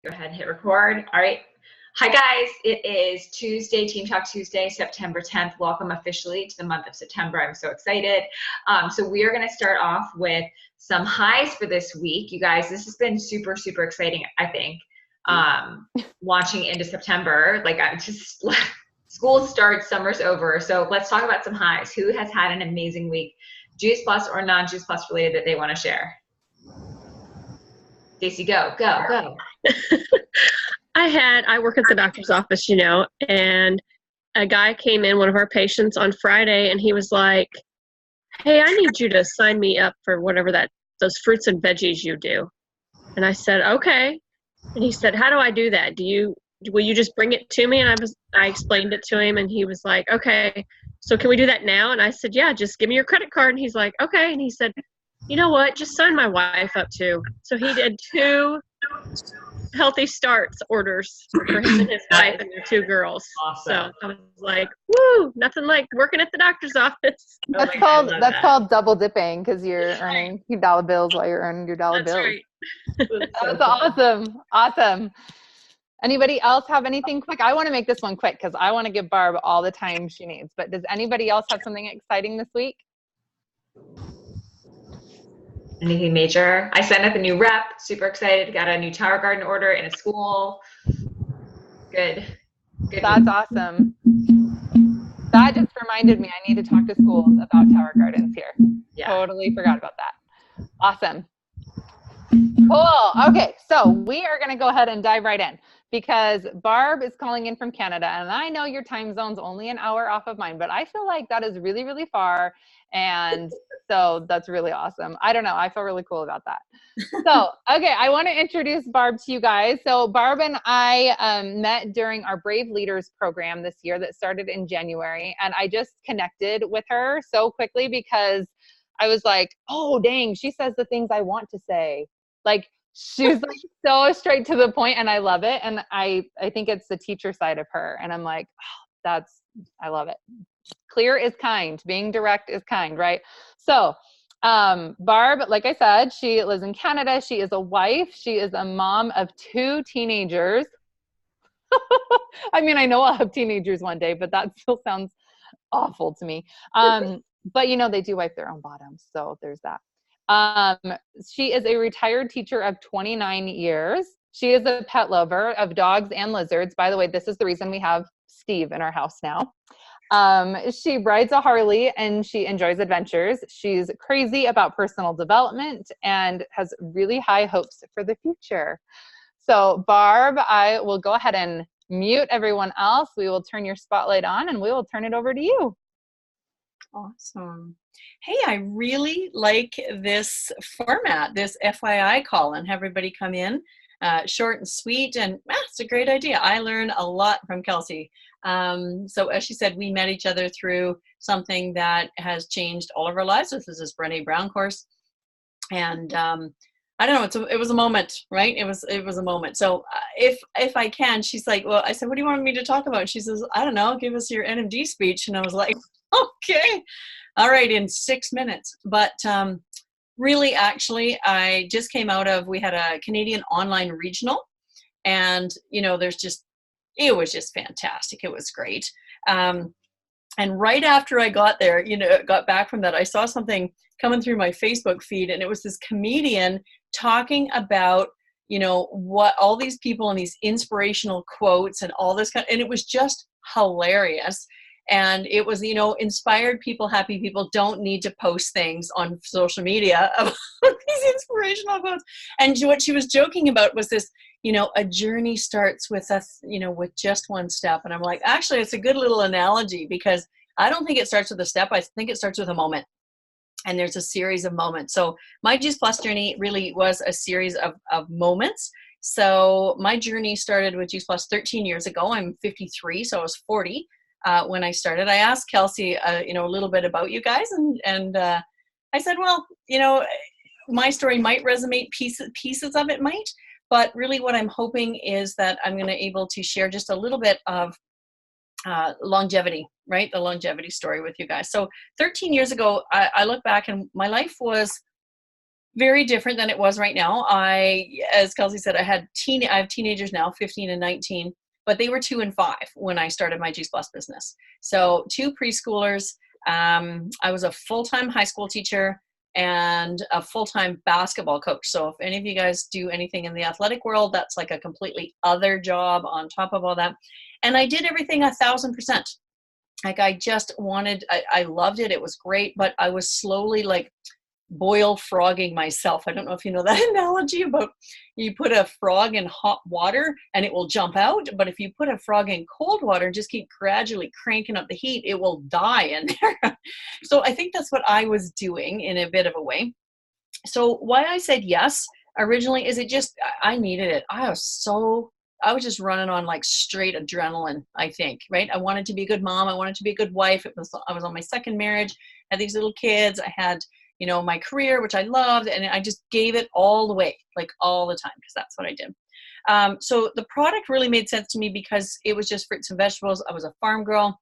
Go ahead and hit record. All right. Hi, guys. It is Tuesday, Team Talk Tuesday, September 10th. Welcome officially to the month of September. I'm so excited. So we are going to start off with some highs for this week. You guys, this has been super, super exciting, I think, launching into September. Like, I'm just, school starts, summer's over. So let's talk about some highs. Who has had an amazing week, Juice Plus or non-Juice Plus related, that they want to share? Stacey, go. I work at the doctor's office, and a guy came in, one of our patients, on Friday, and he was like, "Hey, I need you to sign me up for whatever those fruits and veggies you do." And I said, "Okay." And he said, "How do I do that? Will you just bring it to me?" And I explained it to him, and he was like, "Okay, so can we do that now?" And I said, "Yeah, just give me your credit card." And he's like, "Okay." And he said, "You know what? Just sign my wife up too." So he did 2 Healthy Starts orders for him and his wife and their 2 girls. Awesome. So I was like, woo, nothing like working at the doctor's office. That's called double dipping, because you're earning your dollar bills while you're earning your dollar bills. Right. That's awesome. Anybody else have anything quick? I want to make this one quick because I want to give Barb all the time she needs. But does anybody else have something exciting this week? Anything major? I signed up a new rep. Super excited. Got a new Tower Garden order in a school. Good. That's awesome. That just reminded me I need to talk to schools about Tower Gardens here. Yeah. Totally forgot about that. Awesome. Cool. Okay, so we are going to go ahead and dive right in because Barb is calling in from Canada, and I know your time zone's only an hour off of mine, but I feel like that is really, really far, and so that's really awesome. I don't know. I feel really cool about that. So, okay, I want to introduce Barb to you guys. So Barb and I met during our Brave Leaders program this year that started in January, and I just connected with her so quickly because I was like, oh, dang, she says the things I want to say. Like, she's like so straight to the point, and I love it. And I think it's the teacher side of her. And I'm like, oh, I love it. Clear is kind. Being direct is kind, right? So Barb, like I said, she lives in Canada. She is a wife. She is a mom of 2 teenagers. I mean, I know I'll have teenagers one day, but that still sounds awful to me. But they do wipe their own bottoms. So there's that. She is a retired teacher of 29 years. She is a pet lover of dogs and lizards. By the way, this is the reason we have Steve in our house now. She rides a Harley and she enjoys adventures. She's crazy about personal development and has really high hopes for the future. So Barb, I will go ahead and mute everyone else. We will turn your spotlight on and we will turn it over to you. Awesome. Hey, I really like this format, this FYI call, and have everybody come in short and sweet, and it's a great idea. I learn a lot from Kelsey. So as she said, we met each other through something that has changed all of our lives. This is this Brené Brown course. And I don't know, it was a moment, right? It was a moment. So if I can, she's like, well, I said, what do you want me to talk about? She says, I don't know, give us your NMD speech. And I was like, okay, all right, in 6 minutes. But really, actually, I just came out of, we had a Canadian online regional, and it was just fantastic. It was great. And right after I got there, got back from that, I saw something coming through my Facebook feed, and it was this comedian talking about, what all these people and these inspirational quotes and all this and it was just hilarious. And it was, inspired people, happy people don't need to post things on social media about these inspirational quotes. And what she was joking about was this, a journey starts with us, with just one step. And I'm like, actually, it's a good little analogy, because I don't think it starts with a step. I think it starts with a moment. And there's a series of moments. So my Juice Plus journey really was a series of moments. So my journey started with Juice Plus 13 years ago. I'm 53, so I was 40. When I started, I asked Kelsey, a little bit about you guys, and I said, well, my story might resonate, pieces of it might, but really what I'm hoping is that I'm going to able to share just a little bit of longevity, right? The longevity story with you guys. So 13 years ago, I look back and my life was Very different than it was right now. As Kelsey said, I have teenagers now, 15 and 19, but they were 2 and 5 when I started my Juice Plus business. So 2 preschoolers. I was a full-time high school teacher and a full-time basketball coach. So if any of you guys do anything in the athletic world, that's like a completely other job on top of all that. And I did everything 1,000%. Like I just wanted, I loved it. It was great, but I was slowly like boil frogging myself. I don't know if you know that analogy about you put a frog in hot water and it will jump out, but if you put a frog in cold water, just keep gradually cranking up the heat, it will die in there. So I think that's what I was doing in a bit of a way. So why I said yes originally is I needed it. I was just running on like straight adrenaline, I think, right? I wanted to be a good mom. I wanted to be a good wife. I was on my second marriage, had these little kids. I had, my career, which I loved, and I just gave it all the way, like all the time, because that's what I did. So the product really made sense to me because it was just fruits and vegetables. I was a farm girl.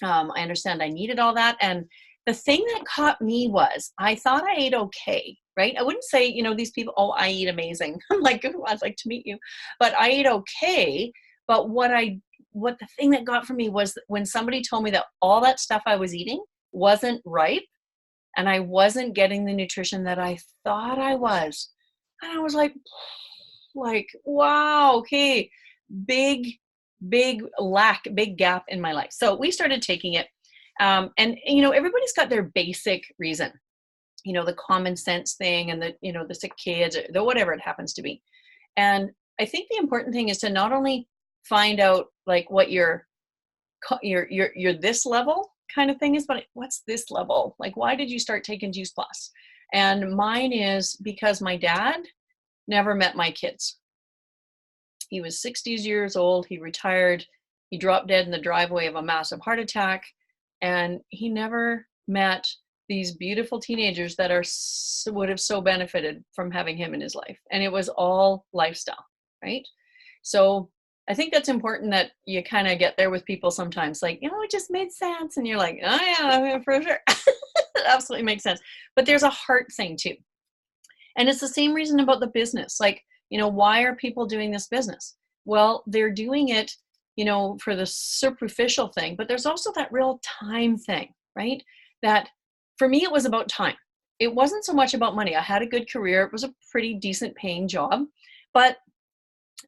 I understand I needed all that. And the thing that caught me was I thought I ate okay, right? I wouldn't say, these people, oh, I eat amazing. I'm like, oh, I'd like to meet you. But I ate okay. But what the thing that got for me was when somebody told me that all that stuff I was eating wasn't ripe, and I wasn't getting the nutrition that I thought I was. And I was like, wow, okay, big gap in my life. So we started taking it. And everybody's got their basic reason, the common sense thing and the sick kids, or whatever it happens to be. And I think the important thing is to not only find out like what your this level kind of thing is, but what's this level? Like, why did you start taking Juice Plus? And mine is because my dad never met my kids. He was 60 years old. He retired. He dropped dead in the driveway of a massive heart attack. And he never met these beautiful teenagers that would have so benefited from having him in his life. And it was all lifestyle, right? So I think that's important that you kind of get there with people sometimes, like, it just made sense. And you're like, oh yeah, for sure. It absolutely makes sense. But there's a heart thing too. And it's the same reason about the business. Like, why are people doing this business? Well, they're doing it, for the superficial thing, but there's also that real time thing, right? That for me, it was about time. It wasn't so much about money. I had a good career. It was a pretty decent paying job, but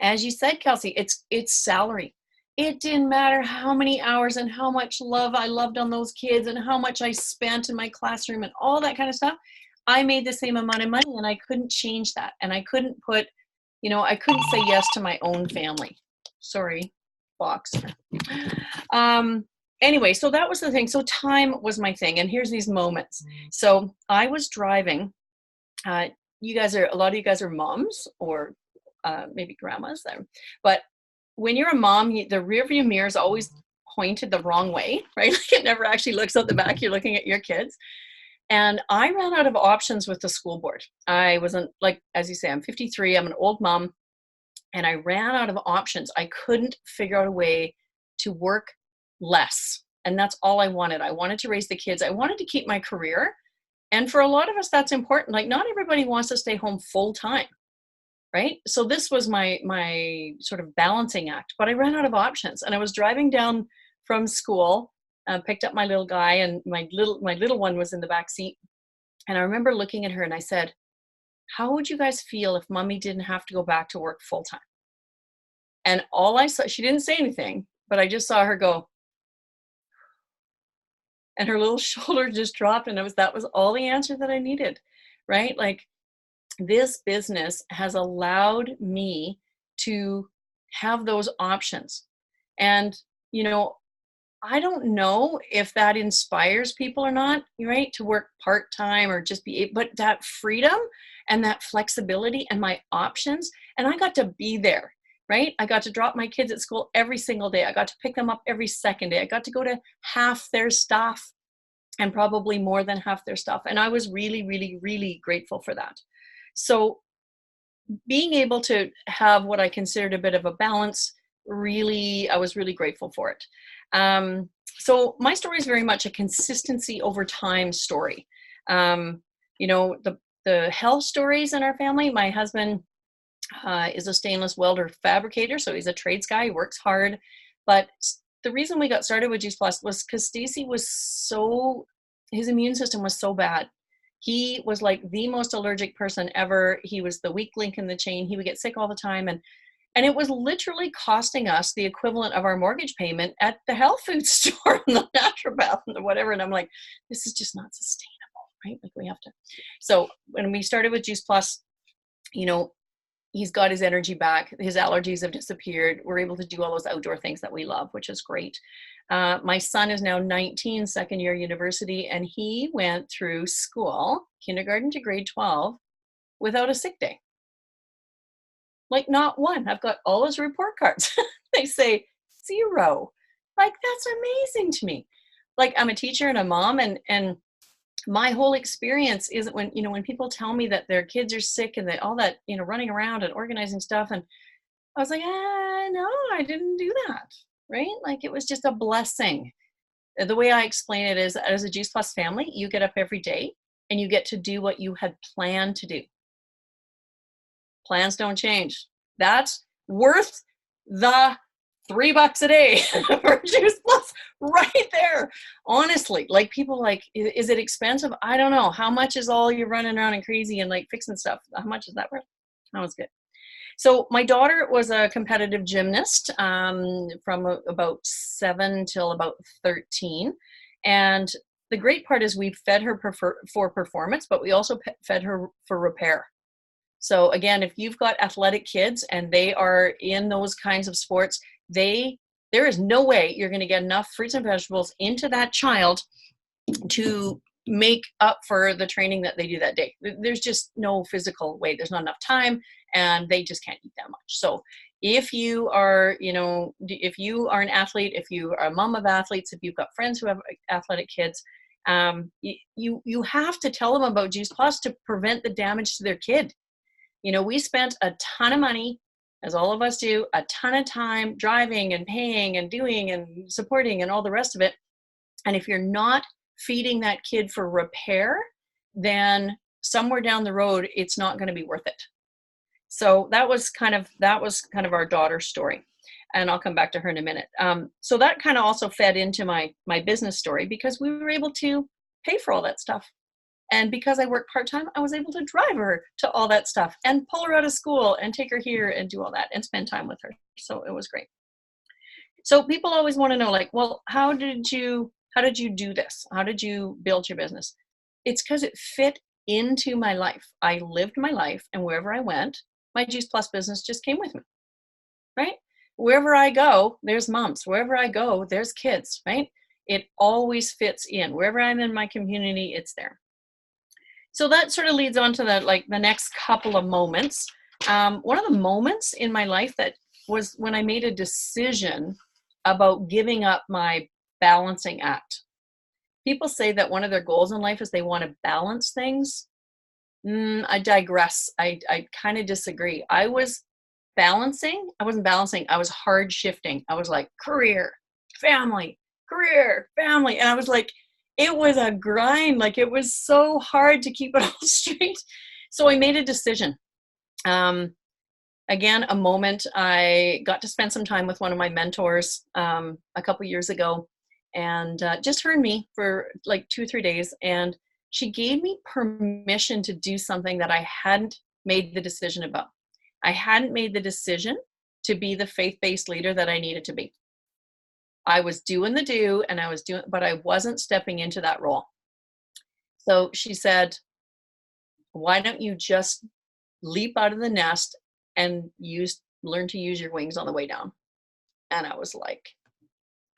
as you said, Kelsey, it's salary. It didn't matter how many hours and how much love I loved on those kids and how much I spent in my classroom and all that kind of stuff. I made the same amount of money and I couldn't change that. And I couldn't I couldn't say yes to my own family. Sorry, box. Anyway, so that was the thing. So time was my thing. And here's these moments. So I was driving. A lot of you guys are moms or maybe grandmas there. But when you're a mom, the rear view mirror is always pointed the wrong way, right? Like it never actually looks out the back. You're looking at your kids. And I ran out of options with the school board. I wasn't, like, as you say, I'm 53. I'm an old mom. And I ran out of options. I couldn't figure out a way to work less. And that's all I wanted. I wanted to raise the kids. I wanted to keep my career. And for a lot of us, that's important. Like, not everybody wants to stay home full time. Right? So this was my sort of balancing act, but I ran out of options. And I was driving down from school, picked up my little guy, and my little one was in the back seat. And I remember looking at her and I said, how would you guys feel if mommy didn't have to go back to work full time? And all I saw, she didn't say anything, but I just saw her go, and her little shoulder just dropped. And that was all the answer that I needed, right? Like, this business has allowed me to have those options. And, I don't know if that inspires people or not, right? To work part-time or just but that freedom and that flexibility and my options, and I got to be there, right? I got to drop my kids at school every single day. I got to pick them up every second day. I got to go to half their stuff and probably more than half their stuff. And I was really, really, really grateful for that. So being able to have what I considered a bit of a balance, I was really grateful for it. So my story is very much a consistency over time story. The the health stories in our family. My husband is a stainless welder fabricator, so he's a trades guy. He works hard. But the reason we got started with Juice Plus was because Stacy was his immune system was so bad. He was like the most allergic person ever. He was the weak link in the chain. He would get sick all the time. And it was literally costing us the equivalent of our mortgage payment at the health food store and the naturopath and whatever. And I'm like, this is just not sustainable, right? Like we have to. So when we started with Juice Plus, he's got his energy back. His allergies have disappeared. We're able to do all those outdoor things that we love, which is great. My son is now 19, second year university, and he went through school, kindergarten to grade 12, without a sick day. Like not one. I've got all his report cards. They say 0. Like, that's amazing to me. Like, I'm a teacher and a mom, and my whole experience is when people tell me that their kids are sick and all that, running around and organizing stuff. And I was like, no, I didn't do that. Right? Like, it was just a blessing. The way I explain it is, as a Juice Plus family, you get up every day and you get to do what you had planned to do. Plans don't change. That's worth the $3 a day for Juice Plus right there. Honestly, like, people like, is it expensive? I don't know. How much is all you're running around and crazy and like fixing stuff? How much is that worth? That was good. So my daughter was a competitive gymnast from about 7 till about 13. And the great part is we fed her for performance, but we also fed her for repair. So again, if you've got athletic kids and they are in those kinds of sports, there is no way you're going to get enough fruits and vegetables into that child to make up for the training that they do that day. There's just no physical way. There's not enough time, and they just can't eat that much. So if you are, if you are an athlete, if you are a mom of athletes, if you've got friends who have athletic kids, you have to tell them about Juice Plus to prevent the damage to their kid. We spent a ton of money, as all of us do, a ton of time driving and paying and doing and supporting and all the rest of it. And if you're not feeding that kid for repair, then somewhere down the road, it's not going to be worth it. So that was kind of our daughter's story. And I'll come back to her in a minute. So that kind of also fed into my business story, because we were able to pay for all that stuff. And because I work part-time, I was able to drive her to all that stuff and pull her out of school and take her here and do all that and spend time with her. So it was great. So people always want to know, like, well, how did you do this? How did you build your business? It's because it fit into my life. I lived my life, and wherever I went, my Juice Plus business just came with me, right? Wherever I go, there's moms. Wherever I go, there's kids, right? It always fits in. Wherever I'm in my community, it's there. So that sort of leads on to the next couple of moments. One of the moments in my life that was when I made a decision about giving up my balancing act. People say that one of their goals in life is they want to balance things. I digress. I kind of disagree. I wasn't balancing. I was hard shifting. I was like, career, family. And I was like, it was a grind. Like, it was so hard to keep it all straight. So I made a decision. Again, a moment, I got to spend some time with one of my mentors a couple years ago, and just her and me for like 2 or 3 days. And she gave me permission to do something that I hadn't made the decision about. I hadn't made the decision to be the faith-based leader that I needed to be. I was doing the do, and but I wasn't stepping into that role. So she said, why don't you just leap out of the nest and learn to use your wings on the way down? And I was like,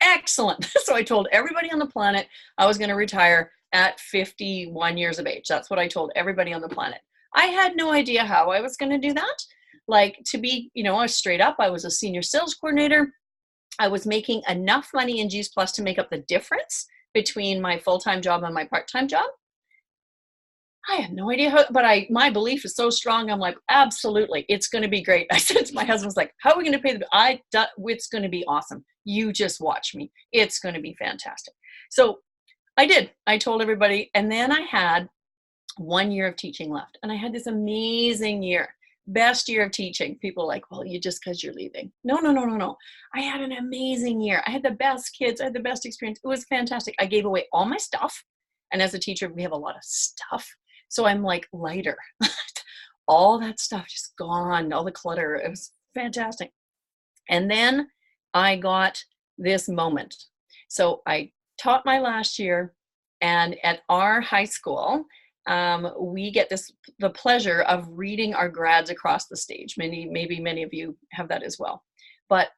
excellent. So I told everybody on the planet I was going to retire at 51 years of age. That's what I told everybody on the planet. I had no idea how I was going to do that. Like, to be, I was straight up. I was a senior sales coordinator. I was making enough money in Juice Plus to make up the difference between my full-time job and my part-time job. I had no idea how, but my belief is so strong. I'm like, absolutely, it's going to be great. I said to my husband, was like, how are we going to pay it's going to be awesome. You just watch me. It's going to be fantastic. So I did. I told everybody. And then I had 1 year of teaching left. And I had this amazing year, best year of teaching. People are like, well, you just because you're leaving. No, no, no, no, no. I had an amazing year. I had the best kids. I had the best experience. It was fantastic. I gave away all my stuff. And as a teacher, we have a lot of stuff. So I'm like lighter. All that stuff just gone, all the clutter. It was fantastic. And then I got this moment. So I taught my last year, and at our high school, we get the pleasure of reading our grads across the stage. Maybe many of you have that as well. But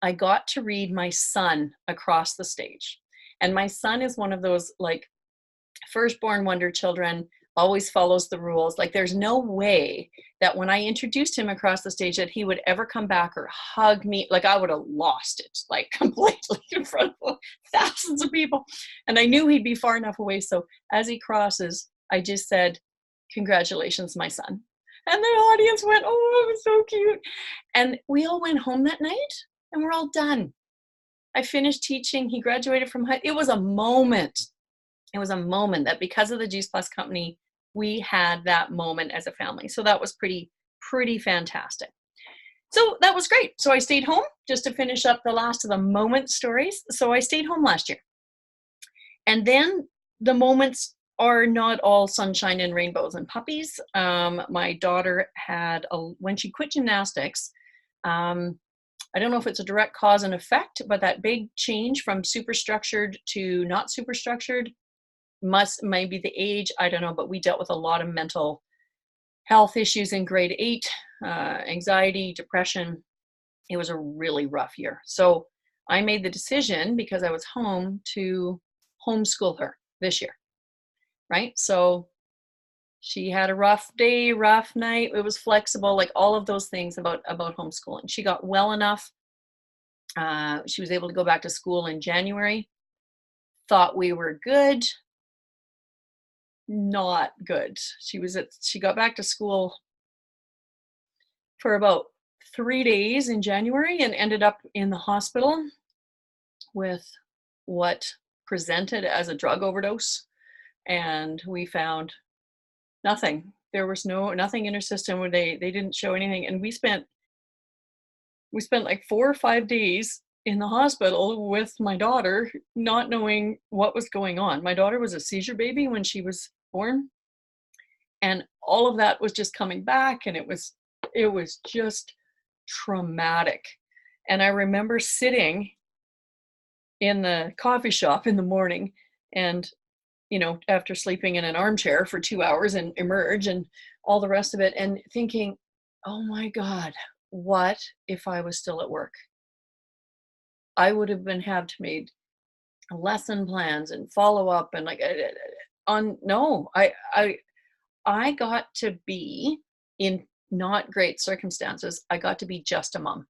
I got to read my son across the stage. And my son is one of those like firstborn wonder children, always follows the rules. Like there's no way that when I introduced him across the stage that he would ever come back or hug me. Like I would have lost it like completely in front of thousands of people. And I knew he'd be far enough away. So as he crosses, I just said, congratulations, my son. And the audience went, oh, it was so cute. And we all went home that night and we're all done. I finished teaching. He graduated from high. It was a moment. It was a moment that because of the Juice Plus company, we had that moment as a family. So that was pretty fantastic. So that was great. So I stayed home just to finish up the last of the moment stories. So I stayed home last year. And then the moments are not all sunshine and rainbows and puppies. My daughter had, when she quit gymnastics, I don't know if it's a direct cause and effect, but that big change from superstructured to not superstructured maybe the age, I don't know, but we dealt with a lot of mental health issues in grade 8, anxiety, depression. It was a really rough year. So I made the decision because I was home to homeschool her this year, right? So she had a rough day, rough night. It was flexible, like all of those things about homeschooling. She got well enough. She was able to go back to school in January. Thought we were good. Not good. She got back to school for about 3 days in January and ended up in the hospital with what presented as a drug overdose. And we found nothing. There was nothing in her system where they didn't show anything. And we spent like 4 or 5 days in the hospital with my daughter, not knowing what was going on. My daughter was a seizure baby when she was born. And all of that was just coming back. And it was just traumatic. And I remember sitting in the coffee shop in the morning and, after sleeping in an armchair for 2 hours and emerge and all the rest of it and thinking, oh my God, what if I was still at work? I would have had to made lesson plans and follow up and I got to be in not great circumstances. I got to be just a mom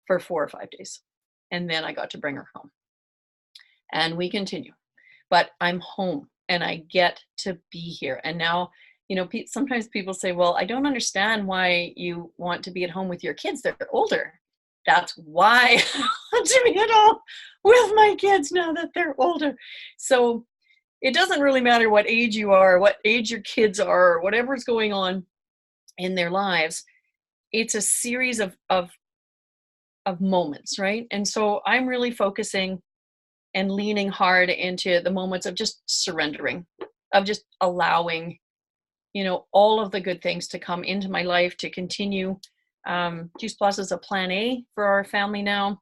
for 4 or 5 days. And then I got to bring her home and we continue, but I'm home and I get to be here. And now, sometimes people say, well, I don't understand why you want to be at home with your kids. They're older. That's why I want to be at home with my kids now that they're older. So it doesn't really matter what age you are, what age your kids are, or whatever's going on in their lives. It's a series of moments, right? And so I'm really focusing and leaning hard into the moments of just surrendering, of just allowing, all of the good things to come into my life to continue. Juice Plus is a plan A for our family now.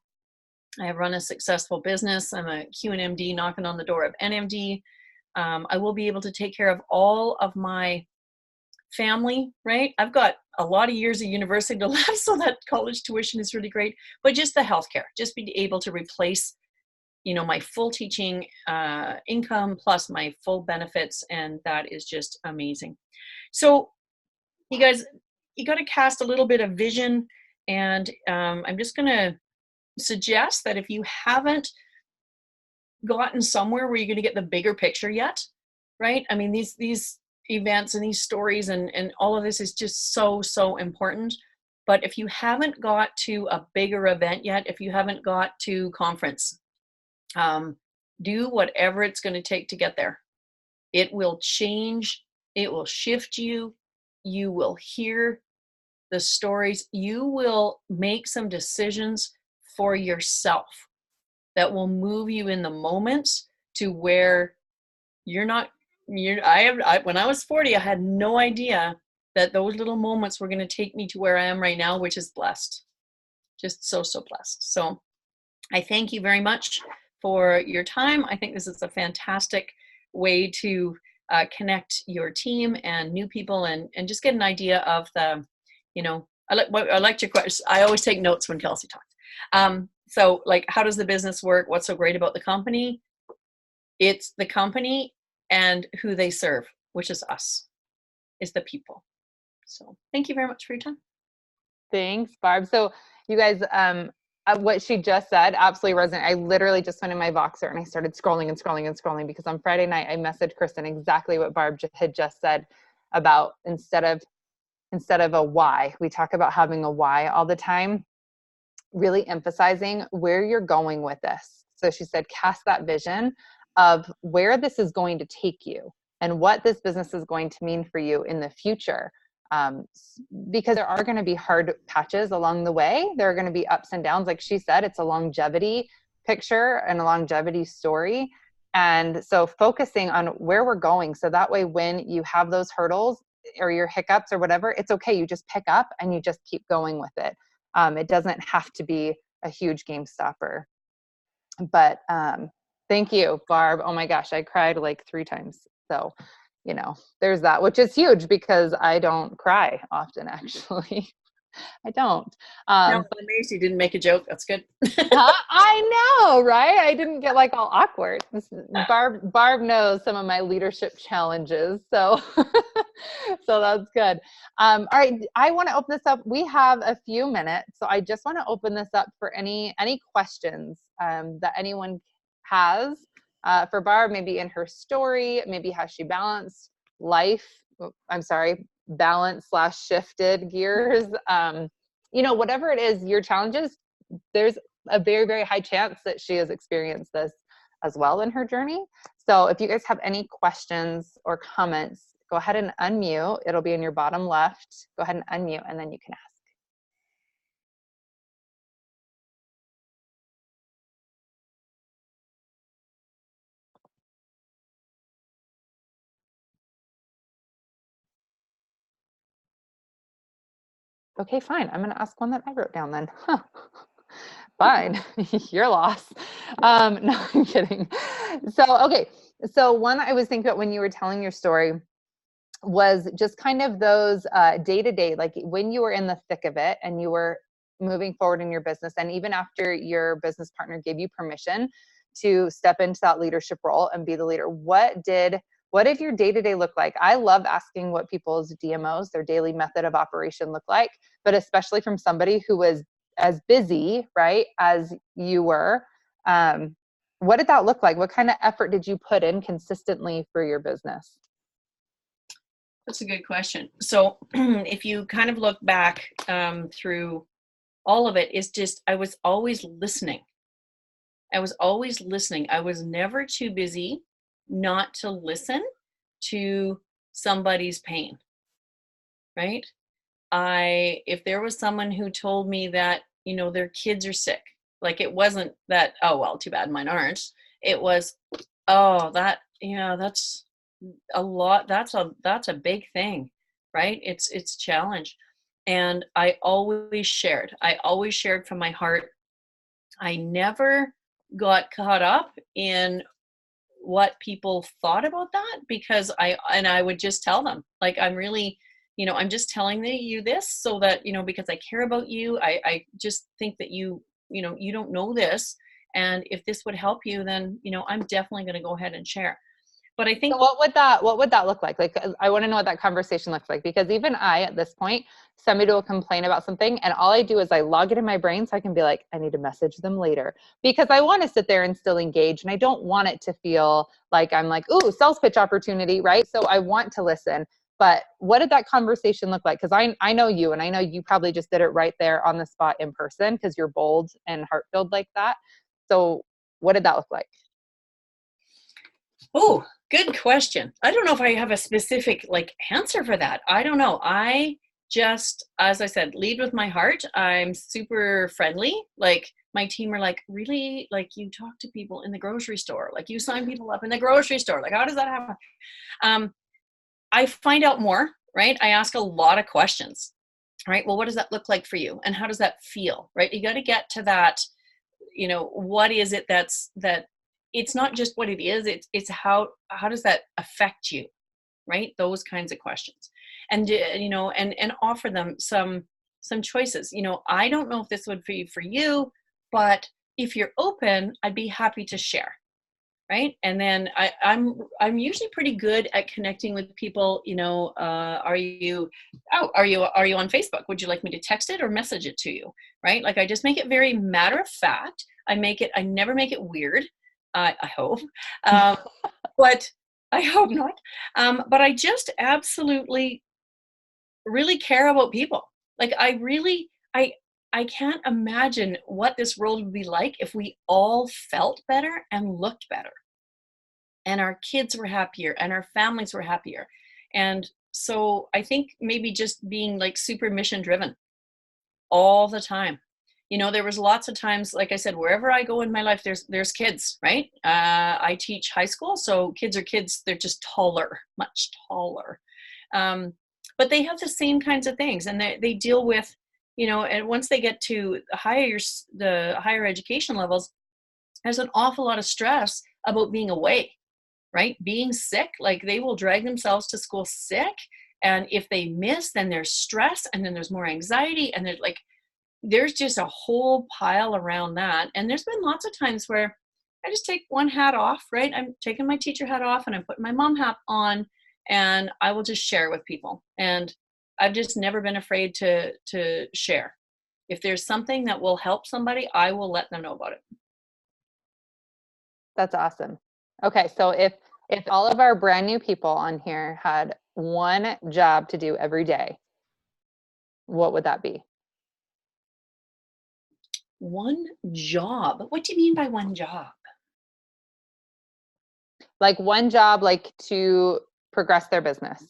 I run a successful business. I'm a QNMD knocking on the door of NMD. I will be able to take care of all of my family, right? I've got a lot of years of university to left, so that college tuition is really great, but just the healthcare, just be able to replace, my full teaching income plus my full benefits. And that is just amazing. So you guys, you got to cast a little bit of vision. And I'm just going to suggest that if you haven't gotten somewhere where you're going to get the bigger picture yet, right? I mean, these events and these stories and all of this is just so important. But if you haven't got to a bigger event yet, if you haven't got to conference, do whatever it's going to take to get there. It will change It will shift you. You will hear the stories. You will make some decisions for yourself that will move you in the moments to where you're not, when I was 40, I had no idea that those little moments were going to take me to where I am right now, which is blessed. Just so blessed. So I thank you very much for your time. I think this is a fantastic way to connect your team and new people and just get an idea of the, I like your question. I always take notes when Kelsey talks. So like, how does the business work? What's so great about the company? It's the company and who they serve, which is us, is the people. So thank you very much for your time. Thanks, Barb. So you guys, what she just said absolutely resonated. I literally just went in my Voxer and I started scrolling because on Friday night I messaged Kristen exactly what Barb had just said about instead of a why. We talk about having a why all the time, really emphasizing where you're going with this. So she said, cast that vision of where this is going to take you and what this business is going to mean for you in the future. Because there are going to be hard patches along the way. There are going to be ups and downs. Like she said, it's a longevity picture and a longevity story. And so focusing on where we're going. So that way, when you have those hurdles or your hiccups or whatever, it's okay. You just pick up and you just keep going with it. It doesn't have to be a huge game stopper. But thank you, Barb. Oh my gosh, I cried like 3 times. So, there's that, which is huge because I don't cry often, actually. I don't. No, I'm amazed you didn't make a joke. That's good. I know, right? I didn't get like all awkward. Barb knows some of my leadership challenges, so so that's good. All right, I want to open this up. We have a few minutes, so I just want to open this up for any questions that anyone has for Barb, maybe in her story, maybe how she balanced life. Balance/shifted gears. Whatever it is, your challenges, there's a very, very high chance that she has experienced this as well in her journey. So if you guys have any questions or comments, go ahead and unmute. It'll be in your bottom left. Go ahead and unmute and then you can ask. Okay, fine. I'm going to ask one that I wrote down then. Fine. Your loss. No, I'm kidding. Okay. So one I was thinking about when you were telling your story was just kind of those day-to-day, like when you were in the thick of it and you were moving forward in your business, and even after your business partner gave you permission to step into that leadership role and be the leader, what did your day-to-day look like? I love asking what people's DMOs, their daily method of operation, look like, but especially from somebody who was as busy, right, as you were. What did that look like? What kind of effort did you put in consistently for your business? That's a good question. So if you kind of look back through all of it, is just, I was always listening. I was never too busy not to listen to somebody's pain, right? If there was someone who told me that, their kids are sick, like it wasn't that, oh, well, too bad mine aren't. It was, oh, that's a lot. That's a big thing, right? It's challenge. And I always shared from my heart. I never got caught up in what people thought about that, because I would just tell them, like, I'm really, I'm just telling you this so that, because I care about you. I just think that you don't know this. And if this would help you, then, I'm definitely going to go ahead and share. But I think, so what would that look like? Like, I want to know what that conversation looks like, because even I, at this point, somebody will complain about something and all I do is I log it in my brain so I can be like, I need to message them later, because I want to sit there and still engage. And I don't want it to feel like I'm like, ooh, sales pitch opportunity, right? So I want to listen. But what did that conversation look like? Because I know you, and I know you probably just did it right there on the spot in person because you're bold and heart-filled like that. So what did that look like? Oh, Good question. I don't know if I have a specific like answer for that. I don't know. I just, as I said, lead with my heart. I'm super friendly. Like my team are like, really? Like you talk to people in the grocery store, like you sign people up in the grocery store. Like, how does that happen? I find out more, right? I ask a lot of questions, right? Well, what does that look like for you? And how does that feel, right? You got to get to that, you know, what is it that it's not just what it is, it's how does that affect you, right? Those kinds of questions. And, you know, and offer them some choices. You know, I don't know if this would be for you, but if you're open, I'd be happy to share. Right. And then I'm usually pretty good at connecting with people. You know, are you on Facebook? Would you like me to text it or message it to you? Right. Like I just make it very matter of fact. I never make it weird. I hope, but I hope not. But I just absolutely really care about people. Like I can't imagine what this world would be like if we all felt better and looked better. And our kids were happier and our families were happier. And so I think maybe just being like super mission driven all the time. You know, there was lots of times, like I said, wherever I go in my life, there's kids, right? I teach high school, so kids are kids. They're just taller, much taller. But they have the same kinds of things, and they deal with, you know, and once they get to the higher education levels, there's an awful lot of stress about being away, right? Being sick, like they will drag themselves to school sick. And if they miss, then there's stress, and then there's more anxiety, and there's just a whole pile around that. And there's been lots of times where I just take one hat off, right? I'm taking my teacher hat off and I'm putting my mom hat on, and I will just share with people. And I've just never been afraid to share. If there's something that will help somebody, I will let them know about it. That's awesome. Okay, so if all of our brand new people on here had one job to do every day, what would that be? One job? What do you mean by one job? Like one job, like to progress their business.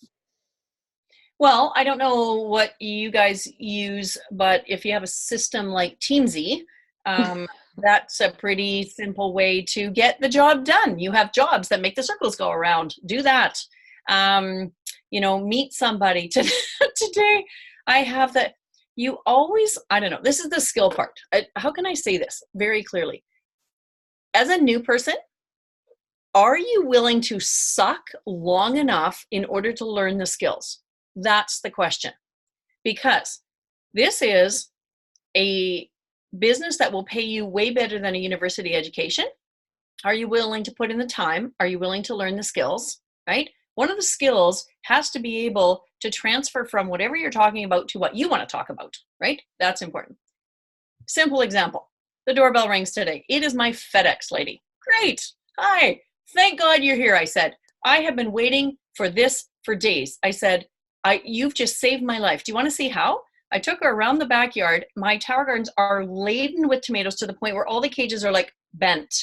Well, I don't know what you guys use, but if you have a system like Teamsy, that's a pretty simple way to get the job done. You have jobs that make the circles go around. Do that. You know, meet somebody. Today, I have that. You always, I don't know, this is the skill part. How can I say this very clearly? As a new person, are you willing to suck long enough in order to learn the skills? That's the question. Because this is a business that will pay you way better than a university education. Are you willing to put in the time? Are you willing to learn the skills, right? One of the skills has to be able to transfer from whatever you're talking about to what you want to talk about, right? That's important. Simple example. The doorbell rings today. It is my FedEx lady. Great. Hi. Thank God you're here. I said, I have been waiting for this for days. I said, you've just saved my life. Do you want to see how? I took her around the backyard. My tower gardens are laden with tomatoes to the point where all the cages are like bent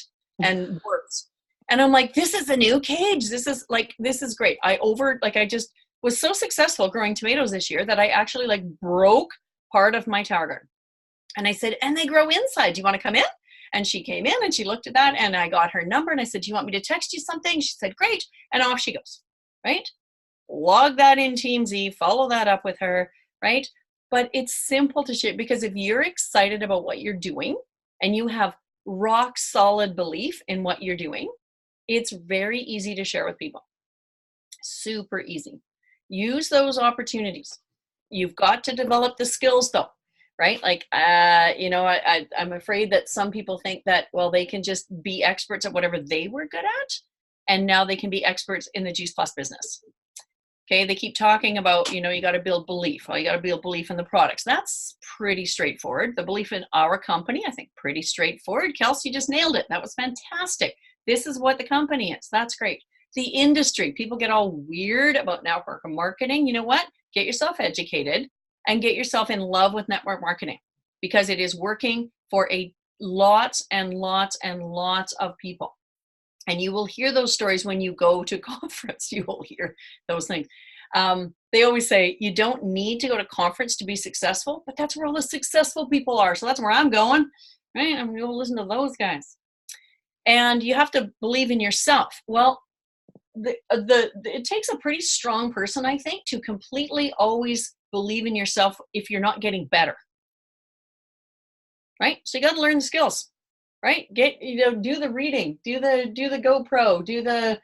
and warts. And I'm like, this is a new cage. This is great. I just was so successful growing tomatoes this year that I actually like broke part of my tower garden. And I said, and they grow inside. Do you want to come in? And she came in and she looked at that, and I got her number and I said, do you want me to text you something? She said, great. And off she goes, right? Log that in Teamsy, follow that up with her, right? But it's simple to share, because if you're excited about what you're doing and you have rock solid belief in what you're doing, it's very easy to share with people. Super easy. Use those opportunities. You've got to develop the skills though, right? Like, you know, I'm afraid that some people think that, well, they can just be experts at whatever they were good at, and now they can be experts in the Juice Plus business. Okay, they keep talking about, you know, you got to build belief. Well, you got to build belief in the products. That's pretty straightforward. The belief in our company, I think, pretty straightforward. Kelsey just nailed it. That was fantastic. This is what the company is. That's great. The industry, people get all weird about network marketing. You know what? Get yourself educated and get yourself in love with network marketing, because it is working for lots and lots and lots of people. And you will hear those stories when you go to conference. You will hear those things. They always say you don't need to go to conference to be successful, but that's where all the successful people are. So that's where I'm going, right? I'm going to listen to those guys. And you have to believe in yourself. Well, it takes a pretty strong person, I think, to completely always believe in yourself if you're not getting better, right? So you got to learn the skills, right? Do the reading, do the GoPro, do the,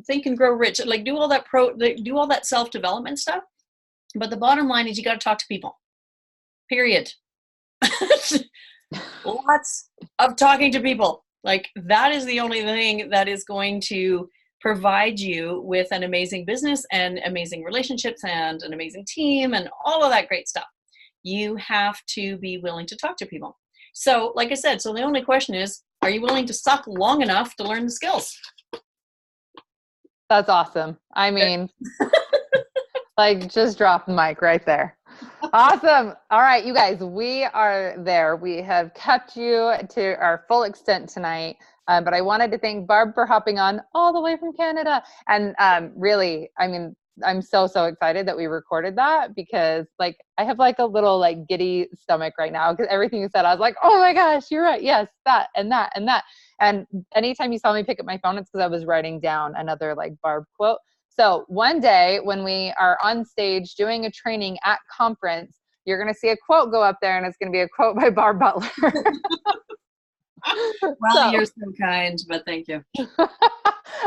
Think and Grow Rich, like do all that self-development stuff. But the bottom line is you got to talk to people, period. Lots of talking to people. Like that is the only thing that is going to provide you with an amazing business and amazing relationships and an amazing team and all of that great stuff. You have to be willing to talk to people. So like I said, so the only question is, are you willing to suck long enough to learn the skills? That's awesome. I mean, like just drop the mic right there. Awesome. All right, you guys, we are there. We have kept you to our full extent tonight. But I wanted to thank Barb for hopping on all the way from Canada. And really, I mean, I'm so excited that we recorded that because like I have like a little like giddy stomach right now because everything you said, I was like, oh my gosh, you're right. Yes, that and that and that. And anytime you saw me pick up my phone, it's because I was writing down another like Barb quote. So one day when we are on stage doing a training at conference, you're going to see a quote go up there and it's going to be a quote by Barb Butler. Well, you're so kind, but thank you.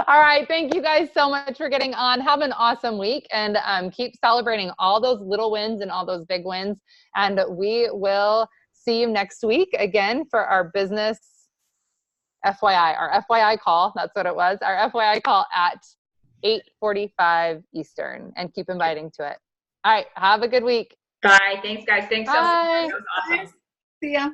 All right. Thank you guys so much for getting on. Have an awesome week and keep celebrating all those little wins and all those big wins. And we will see you next week again for our business FYI, our FYI call. That's what it was. Our FYI call at 8:45 Eastern, and keep inviting to it. All right. Have a good week. Bye. Thanks, guys. Thanks so much. That was awesome. See ya.